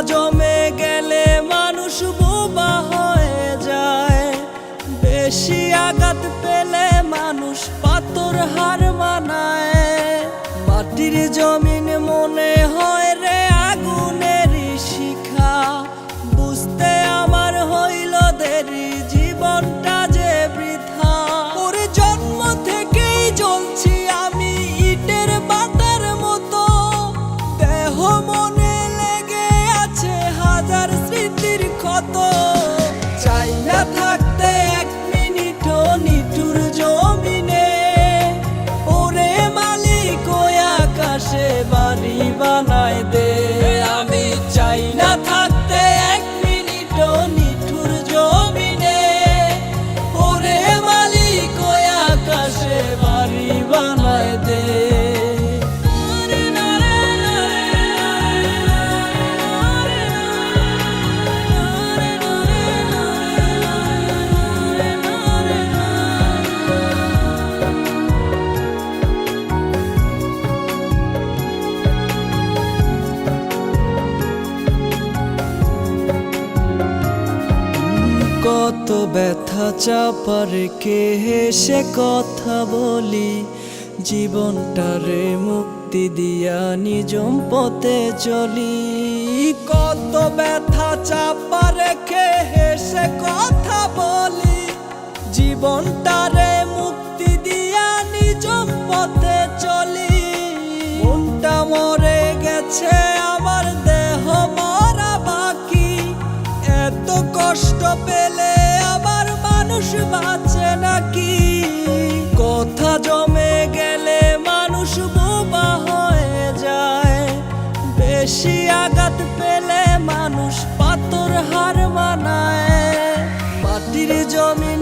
জমে গেলে মানুষ বোবা হয়ে যায়, বেশি আঘাত পেলে মানুষ পাথর হার মানায়। মাটির জমিন মনে হয় রে আগুনের শিখা, বুঝতে আমার হইল দেরি, জীবনটা যে বৃথা। ওর জন্ম থেকেই জ্বলছি আমি ইটের বাটার মতো, দেহ মনে লেগে আছে হাজার স্মৃতির ক্ষত। চাই না থাকতে এক মিনিটও নিঠুর জমিনে, ওরে মালিক ওই আকাশে বাড়ি বানায় দে। আমি চাই না থাকতে এক মিনিটও নিঠুর জমিনে, ওরে মালিক ওই আকাশে বাড়ি বানায় দে। কত ব্যথা চাপা রেখে হেসে কথা বলি, জীবনটারে মুক্তি দিয়া নিজম পথে চলি। কত ব্যথা চাপা রেখে হেসে কথা বলি, জীবনটারে মুক্তি দিয়া নিজম পথে চলি। মনটা মরে গেছে আমার, দেহ মরা বাকি, এত কষ্ট পেলে আবার মানুষ বাঁচে নাকি? কথা জমে গেলে মানুষ বোবা হয়ে যায়, বেশি আঘাত পেলে মানুষ পাথর হার মানায়। মাটির জমি